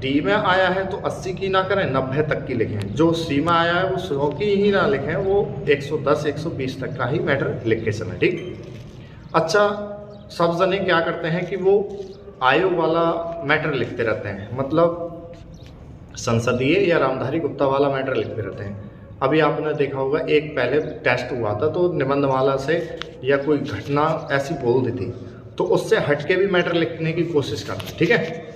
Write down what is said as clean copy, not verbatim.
D में आया है तो 80 की ना करें, 90 तक की लिखें। जो सी में आया है वो 100 की ही ना लिखें, वो 110 120 तक का ही मैटर लिख के चलें, ठीक। अच्छा, सब जने क्या करते हैं कि वो आयोग वाला मैटर लिखते रहते हैं, मतलब संसदीय या रामधारी गुप्ता वाला मैटर लिखते रहते हैं। अभी आपने देखा होगा एक पहले टेस्ट हुआ था तो निबंधमाला से या कोई घटना ऐसी बोल दी थी, तो उससे हटके भी मैटर लिखने की कोशिश करना, ठीक है।